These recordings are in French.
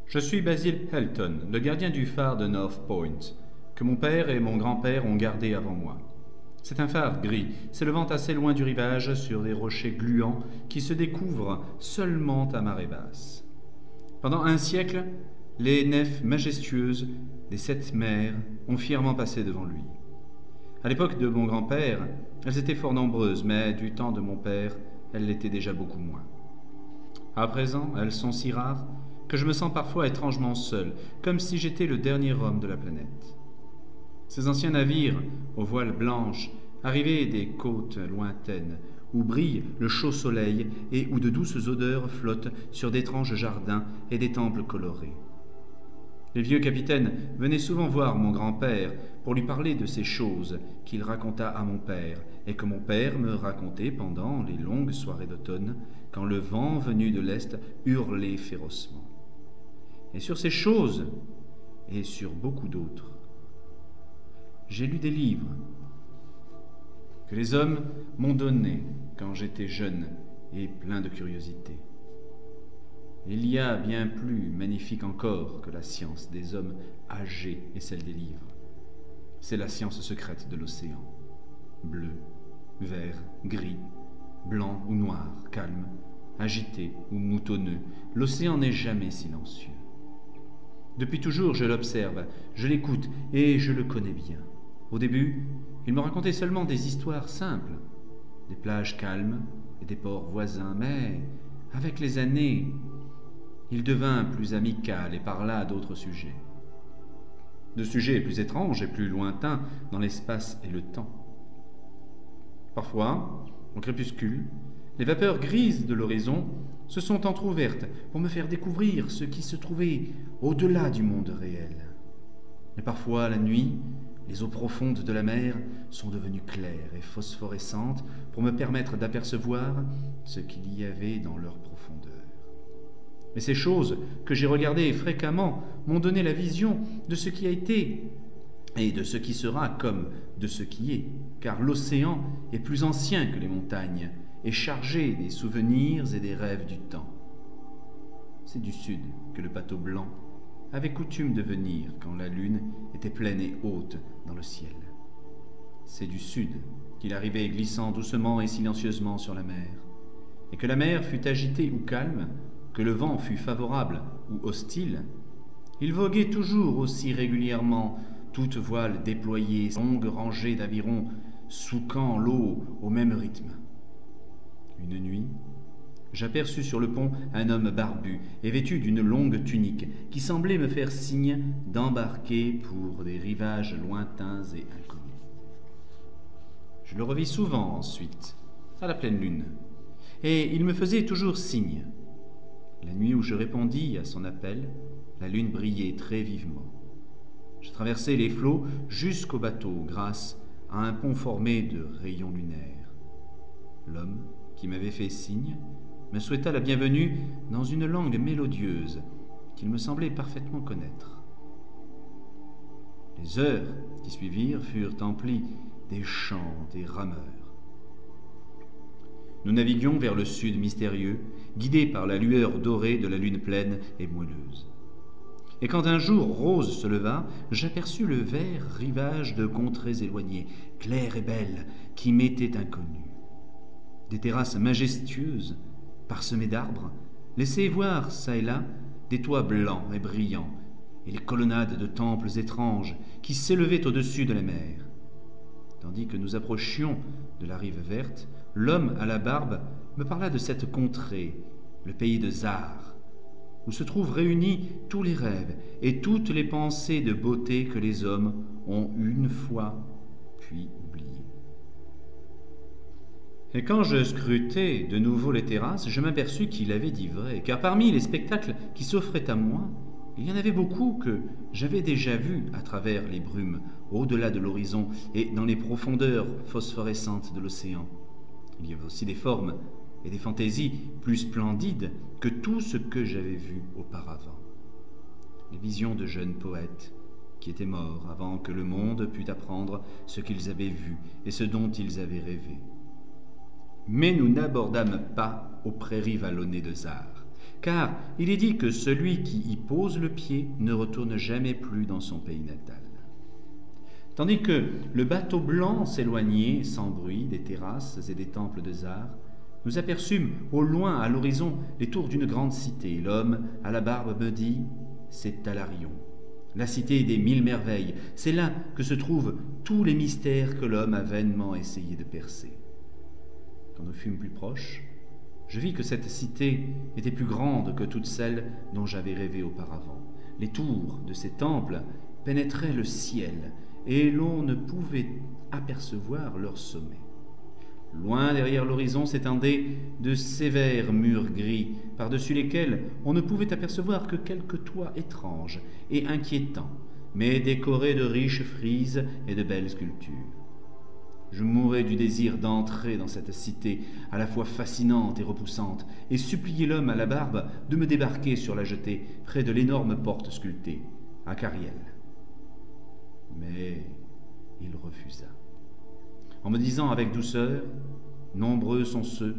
Je suis Basil Helton, le gardien du phare de North Point, que mon père et mon grand-père ont gardé avant moi. C'est un phare gris, s'élevant assez loin du rivage sur des rochers gluants qui se découvrent seulement à marée basse. Pendant un siècle, les nefs majestueuses des 7 mers ont fièrement passé devant lui. À l'époque de mon grand-père, elles étaient fort nombreuses, mais du temps de mon père, elles l'étaient déjà beaucoup moins. À présent, elles sont si rares que je me sens parfois étrangement seul, comme si j'étais le dernier homme de la planète. Ces anciens navires, aux voiles blanches, arrivés des côtes lointaines, où brille le chaud soleil et où de douces odeurs flottent sur d'étranges jardins et des temples colorés. Les vieux capitaines venaient souvent voir mon grand-père pour lui parler de ces choses qu'il raconta à mon père et que mon père me racontait pendant les longues soirées d'automne, quand le vent venu de l'Est hurlait férocement. Et sur ces choses, et sur beaucoup d'autres, j'ai lu des livres que les hommes m'ont donnés quand j'étais jeune et plein de curiosité. Il y a bien plus magnifique encore que la science des hommes âgés et celle des livres. C'est la science secrète de l'océan. Bleu, vert, gris, blanc ou noir, calme, agité ou moutonneux, l'océan n'est jamais silencieux. Depuis toujours, je l'observe, je l'écoute et je le connais bien. Au début, il me racontait seulement des histoires simples, des plages calmes et des ports voisins, mais avec les années, il devint plus amical et parla d'autres sujets. De sujets plus étranges et plus lointains dans l'espace et le temps. Parfois, au crépuscule, les vapeurs grises de l'horizon se sont entr'ouvertes pour me faire découvrir ce qui se trouvait au-delà du monde réel. Et parfois, la nuit, les eaux profondes de la mer sont devenues claires et phosphorescentes pour me permettre d'apercevoir ce qu'il y avait dans leur profondeur. Mais ces choses que j'ai regardées fréquemment m'ont donné la vision de ce qui a été et de ce qui sera comme de ce qui est, car l'océan est plus ancien que les montagnes et chargé des souvenirs et des rêves du temps. C'est du sud que le bateau blanc avait coutume de venir quand la lune était pleine et haute dans le ciel. C'est du sud qu'il arrivait glissant doucement et silencieusement sur la mer, et que la mer fût agitée ou calme, que le vent fût favorable ou hostile, il voguait toujours aussi régulièrement, toute voile déployée, longue rangée d'avirons souquant l'eau au même rythme. Une nuit, j'aperçus sur le pont un homme barbu et vêtu d'une longue tunique qui semblait me faire signe d'embarquer pour des rivages lointains et inconnus. Je le revis souvent ensuite, à la pleine lune, et il me faisait toujours signe. La nuit où je répondis à son appel, la lune brillait très vivement. Je traversai les flots jusqu'au bateau grâce à un pont formé de rayons lunaires. L'homme qui m'avait fait signe me souhaita la bienvenue dans une langue mélodieuse qu'il me semblait parfaitement connaître. Les heures qui suivirent furent emplies des chants des rameurs. Nous naviguions vers le sud mystérieux, guidés par la lueur dorée de la lune pleine et moelleuse. Et quand un jour rose se leva, j'aperçus le vert rivage de contrées éloignées, claires et belles, qui m'étaient inconnues. Des terrasses majestueuses, parsemées d'arbres, laissaient voir çà et là des toits blancs et brillants, et les colonnades de temples étranges qui s'élevaient au-dessus de la mer. Tandis que nous approchions de la rive verte, l'homme à la barbe me parla de cette contrée, le pays de Zar, où se trouvent réunis tous les rêves et toutes les pensées de beauté que les hommes ont une fois puis oubliées. Et quand je scrutais de nouveau les terrasses, je m'aperçus qu'il avait dit vrai, car parmi les spectacles qui s'offraient à moi, il y en avait beaucoup que j'avais déjà vus à travers les brumes, au-delà de l'horizon et dans les profondeurs phosphorescentes de l'océan. Il y avait aussi des formes et des fantaisies plus splendides que tout ce que j'avais vu auparavant. Les visions de jeunes poètes qui étaient morts avant que le monde pût apprendre ce qu'ils avaient vu et ce dont ils avaient rêvé. Mais nous n'abordâmes pas aux prairies vallonnées de Zar, car il est dit que celui qui y pose le pied ne retourne jamais plus dans son pays natal. Tandis que le bateau blanc s'éloignait sans bruit des terrasses et des temples de Zar, nous aperçûmes au loin à l'horizon les tours d'une grande cité. L'homme à la barbe me dit « c'est Talarion, la cité des 1000 merveilles. C'est là que se trouvent tous les mystères que l'homme a vainement essayé de percer. » Quand nous fûmes plus proches, je vis que cette cité était plus grande que toutes celles dont j'avais rêvé auparavant. Les tours de ces temples pénétraient le ciel et l'on ne pouvait apercevoir leur sommet. Loin derrière l'horizon s'étendaient de sévères murs gris, par-dessus lesquels on ne pouvait apercevoir que quelques toits étranges et inquiétants, mais décorés de riches frises et de belles sculptures. Je mourais du désir d'entrer dans cette cité à la fois fascinante et repoussante, et supplier l'homme à la barbe de me débarquer sur la jetée près de l'énorme porte sculptée, à Cariel. Mais il refusa, en me disant avec douceur « Nombreux sont ceux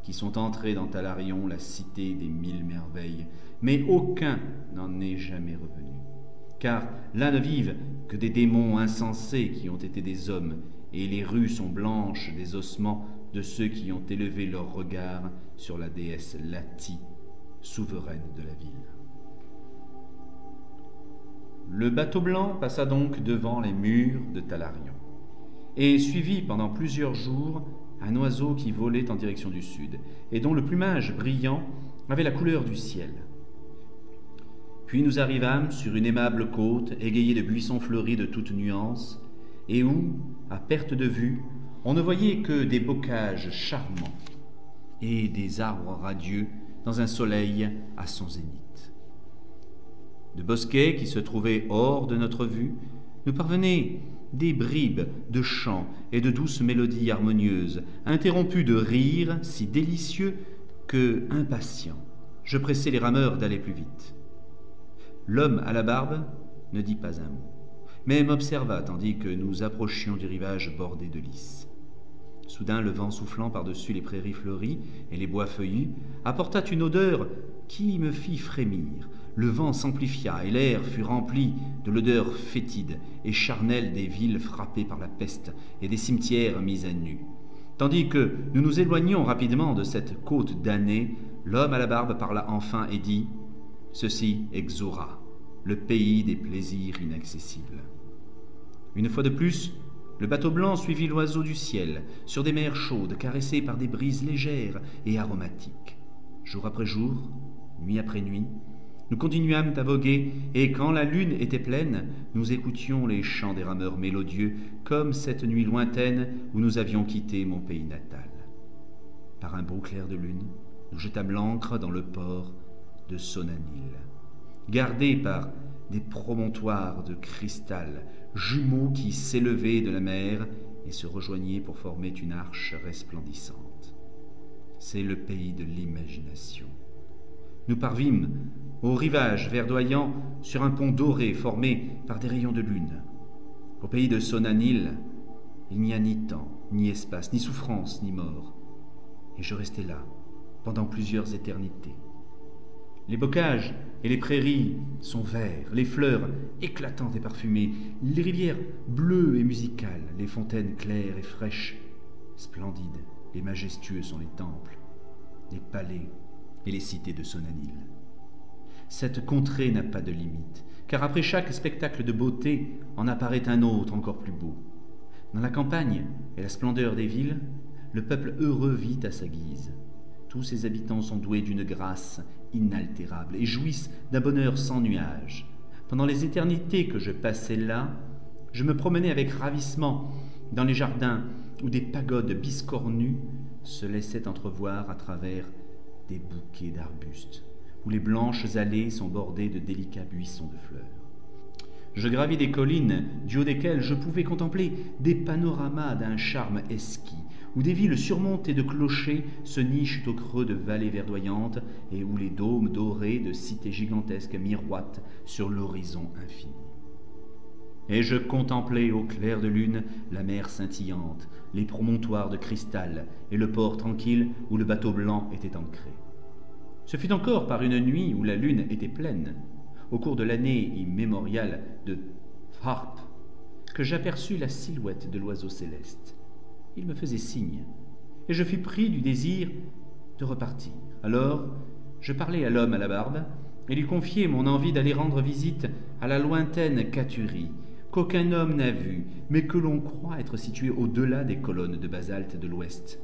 qui sont entrés dans Talarion, la cité des 1000 merveilles, mais aucun n'en est jamais revenu. Car là ne vivent que des démons insensés qui ont été des hommes, et les rues sont blanches des ossements de ceux qui ont élevé leur regard sur la déesse Lati, souveraine de la ville. » Le bateau blanc passa donc devant les murs de Talarion, et suivit pendant plusieurs jours un oiseau qui volait en direction du sud, et dont le plumage brillant avait la couleur du ciel. Puis nous arrivâmes sur une aimable côte égayée de buissons fleuris de toutes nuances, et où, à perte de vue, on ne voyait que des bocages charmants et des arbres radieux dans un soleil à son zénith. De bosquets qui se trouvaient hors de notre vue, nous parvenaient des bribes de chants et de douces mélodies harmonieuses, interrompues de rires si délicieux que, impatient, je pressais les rameurs d'aller plus vite. L'homme à la barbe ne dit pas un mot, mais m'observa tandis que nous approchions du rivage bordé de lys. Soudain, le vent soufflant par-dessus les prairies fleuries et les bois feuillus apporta une odeur qui me fit frémir. Le vent s'amplifia et l'air fut rempli de l'odeur fétide et charnelle des villes frappées par la peste et des cimetières mis à nu. Tandis que nous nous éloignions rapidement de cette côte damnée, l'homme à la barbe parla enfin et dit « Ceci est Xora, le pays des plaisirs inaccessibles. » Une fois de plus, le bateau blanc suivit l'oiseau du ciel, sur des mers chaudes, caressées par des brises légères et aromatiques. Jour après jour, nuit après nuit, nous continuâmes à voguer, et quand la lune était pleine, nous écoutions les chants des rameurs mélodieux, comme cette nuit lointaine où nous avions quitté mon pays natal. Par un beau clair de lune, nous jetâmes l'ancre dans le port de Sonanil, gardé par des promontoires de cristal, jumeaux qui s'élevaient de la mer et se rejoignaient pour former une arche resplendissante. C'est le pays de l'imagination. Nous parvîmes au rivage verdoyant sur un pont doré formé par des rayons de lune. Au pays de Sonanil, il n'y a ni temps, ni espace, ni souffrance, ni mort. Et je restai là pendant plusieurs éternités. Les bocages et les prairies sont verts, les fleurs éclatantes et parfumées, les rivières bleues et musicales, les fontaines claires et fraîches, splendides et majestueux sont les temples, les palais et les cités de Sonanil. Cette contrée n'a pas de limite, car après chaque spectacle de beauté en apparaît un autre encore plus beau. Dans la campagne et la splendeur des villes, le peuple heureux vit à sa guise. Tous ses habitants sont doués d'une grâce inaltérable et jouissent d'un bonheur sans nuage. Pendant les éternités que je passais là, je me promenais avec ravissement dans les jardins où des pagodes biscornues se laissaient entrevoir à travers des bouquets d'arbustes, où les blanches allées sont bordées de délicats buissons de fleurs. Je gravis des collines du haut desquelles je pouvais contempler des panoramas d'un charme exquis, où des villes surmontées de clochers se nichent au creux de vallées verdoyantes et où les dômes dorés de cités gigantesques miroitent sur l'horizon infini. Et je contemplais au clair de lune la mer scintillante, les promontoires de cristal et le port tranquille où le bateau blanc était ancré. Ce fut encore par une nuit où la lune était pleine, au cours de l'année immémoriale de Tharp, que j'aperçus la silhouette de l'oiseau céleste. Il me faisait signe, et je fus pris du désir de repartir. Alors, je parlai à l'homme à la barbe, et lui confiai mon envie d'aller rendre visite à la lointaine Cathurie, qu'aucun homme n'a vue, mais que l'on croit être située au-delà des colonnes de basalte de l'ouest.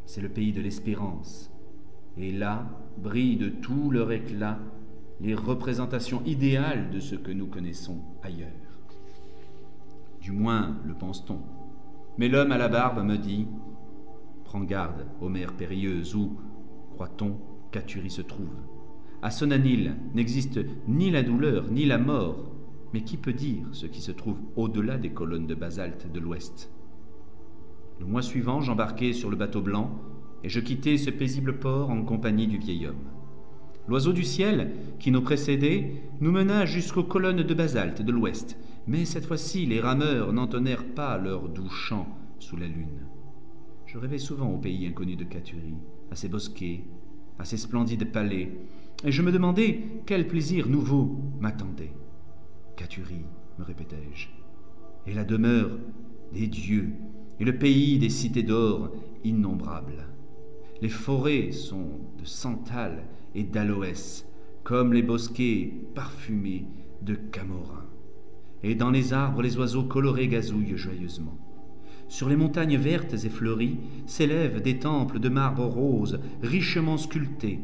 C'est le pays de l'espérance, et là brillent de tout leur éclat les représentations idéales de ce que nous connaissons ailleurs. Du moins le pense-t-on. Mais l'homme à la barbe me dit « Prends garde aux mers périlleuses où, croit-on, Cathurie se trouve. À Sonanil n'existe ni la douleur ni la mort, mais qui peut dire ce qui se trouve au-delà des colonnes de basalte de l'ouest ?» Le mois suivant, j'embarquai sur le bateau blanc et je quittai ce paisible port en compagnie du vieil homme. L'oiseau du ciel, qui nous précédait, nous mena jusqu'aux colonnes de basalte de l'ouest, mais cette fois-ci, les rameurs n'entonnèrent pas leur doux chant sous la lune. Je rêvais souvent au pays inconnu de Cathurie, à ses bosquets, à ses splendides palais, et je me demandais quel plaisir nouveau m'attendait. Cathurie, me répétais-je, est la demeure des dieux et le pays des cités d'or innombrables. Les forêts sont de santal et d'aloès, comme les bosquets parfumés de Camorin. Et dans les arbres, les oiseaux colorés gazouillent joyeusement. Sur les montagnes vertes et fleuries s'élèvent des temples de marbre rose richement sculptés,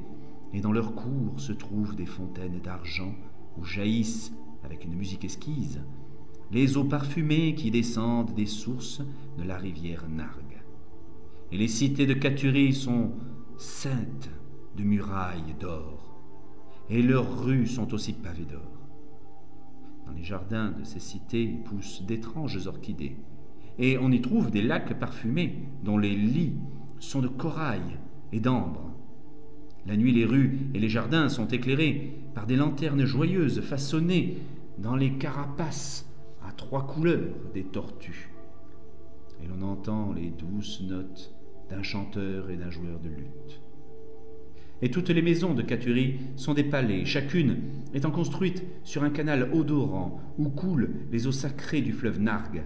et dans leurs cours se trouvent des fontaines d'argent où jaillissent, avec une musique esquisse, les eaux parfumées qui descendent des sources de la rivière Nargue. Et les cités de Cathurie sont ceintes de murailles d'or, et leurs rues sont aussi pavées d'or. Dans les jardins de ces cités poussent d'étranges orchidées, et on y trouve des lacs parfumés dont les lits sont de corail et d'ambre. La nuit, les rues et les jardins sont éclairés par des lanternes joyeuses façonnées dans les carapaces à 3 couleurs des tortues. Et l'on entend les douces notes d'un chanteur et d'un joueur de luth. Et toutes les maisons de Cathurie sont des palais, chacune étant construite sur un canal odorant où coulent les eaux sacrées du fleuve Nargue.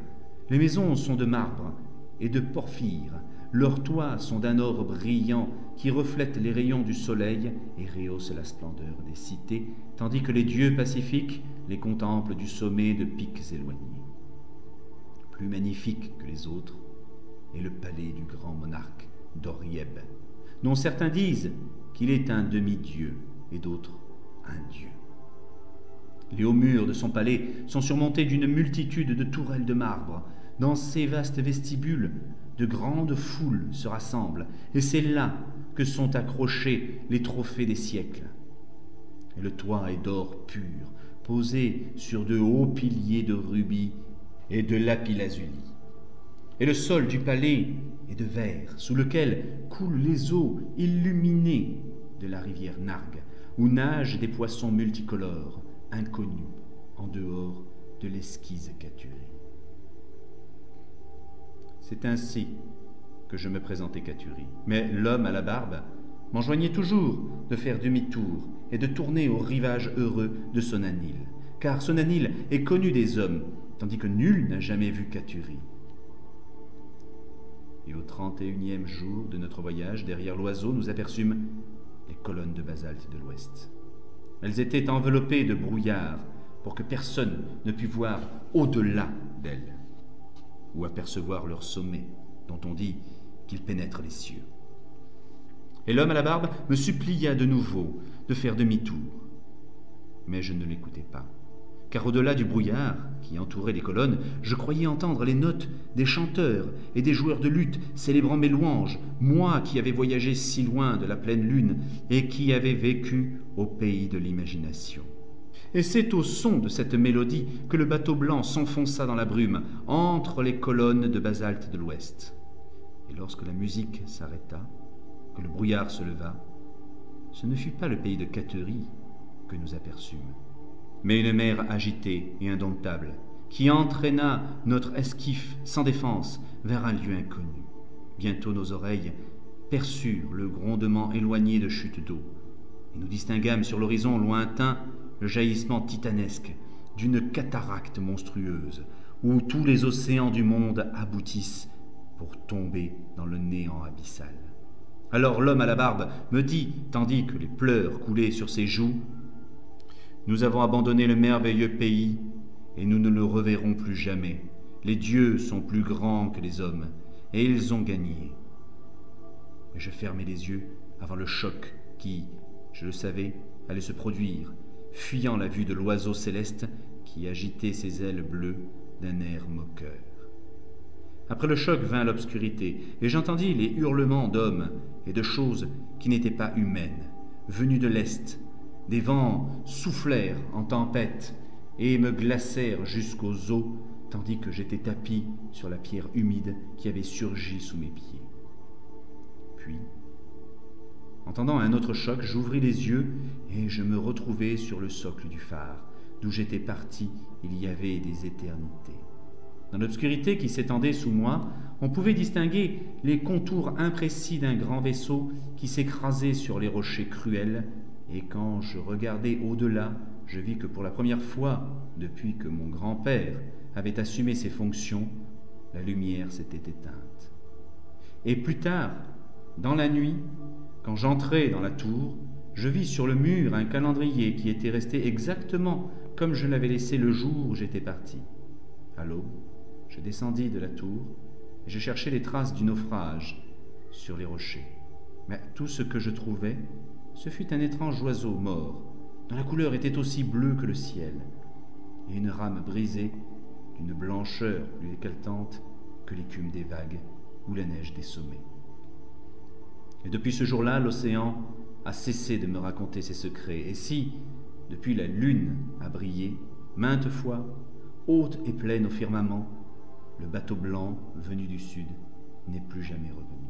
Les maisons sont de marbre et de porphyre, leurs toits sont d'un or brillant qui reflète les rayons du soleil et rehausse la splendeur des cités, tandis que les dieux pacifiques les contemplent du sommet de pics éloignés. Plus magnifique que les autres est le palais du grand monarque d'Orieb, dont certains disent qu'il est un demi-dieu et d'autres un dieu. Les hauts murs de son palais sont surmontés d'une multitude de tourelles de marbre. Dans ces vastes vestibules, de grandes foules se rassemblent, et c'est là que sont accrochés les trophées des siècles. Et le toit est d'or pur, posé sur de hauts piliers de rubis et de lapis-lazuli. Et le sol du palais est de verre, sous lequel coulent les eaux illuminées de la rivière Nargue, où nagent des poissons multicolores, inconnus en dehors de l'esquisse Cathurie. C'est ainsi que je me présentais Cathurie. Mais l'homme à la barbe m'enjoignait toujours de faire demi-tour et de tourner au rivage heureux de Sonanil, car Sonanil est connu des hommes, tandis que nul n'a jamais vu Cathurie. Et au 31e jour de notre voyage, derrière l'oiseau, nous aperçûmes les colonnes de basalte de l'ouest. Elles étaient enveloppées de brouillard pour que personne ne pût voir au-delà d'elles, ou apercevoir leur sommet, dont on dit qu'il pénètre les cieux. Et l'homme à la barbe me supplia de nouveau de faire demi-tour. Mais je ne l'écoutais pas, car au-delà du brouillard qui entourait les colonnes, je croyais entendre les notes des chanteurs et des joueurs de luth célébrant mes louanges, moi qui avais voyagé si loin de la pleine lune et qui avais vécu au pays de l'imagination. Et c'est au son de cette mélodie que le bateau blanc s'enfonça dans la brume, entre les colonnes de basalte de l'ouest. Et lorsque la musique s'arrêta, que le brouillard se leva, ce ne fut pas le pays de Cathurie que nous aperçûmes, mais une mer agitée et indomptable, qui entraîna notre esquif sans défense vers un lieu inconnu. Bientôt nos oreilles perçurent le grondement éloigné de chutes d'eau, et Et nous distinguâmes sur l'horizon lointain le jaillissement titanesque d'une cataracte monstrueuse, où tous les océans du monde aboutissent pour tomber dans le néant abyssal. Alors l'homme à la barbe me dit, tandis que les pleurs coulaient sur ses joues, « Nous avons abandonné le merveilleux pays, et nous ne le reverrons plus jamais. Les dieux sont plus grands que les hommes, et ils ont gagné. » Mais je fermai les yeux avant le choc qui, je le savais, allait se produire, fuyant la vue de l'oiseau céleste qui agitait ses ailes bleues d'un air moqueur. Après le choc vint l'obscurité, et j'entendis les hurlements d'hommes et de choses qui n'étaient pas humaines, venus de l'est. Des vents soufflèrent en tempête et me glacèrent jusqu'aux os, tandis que j'étais tapi sur la pierre humide qui avait surgi sous mes pieds. Puis, entendant un autre choc, j'ouvris les yeux et je me retrouvai sur le socle du phare, d'où j'étais parti il y avait des éternités. Dans l'obscurité qui s'étendait sous moi, on pouvait distinguer les contours imprécis d'un grand vaisseau qui s'écrasait sur les rochers cruels, et quand je regardai au-delà, je vis que pour la première fois, depuis que mon grand-père avait assumé ses fonctions, la lumière s'était éteinte. Et plus tard, dans la nuit, quand j'entrai dans la tour, je vis sur le mur un calendrier qui était resté exactement comme je l'avais laissé le jour où j'étais parti. À l'aube, je descendis de la tour et je cherchai les traces du naufrage sur les rochers. Mais tout ce que je trouvai, ce fut un étrange oiseau mort, dont la couleur était aussi bleue que le ciel, et une rame brisée d'une blancheur plus éclatante que l'écume des vagues ou la neige des sommets. Et depuis ce jour-là, l'océan a cessé de me raconter ses secrets. Et si, depuis la lune a brillé, maintes fois, haute et pleine au firmament, le bateau blanc venu du sud n'est plus jamais revenu.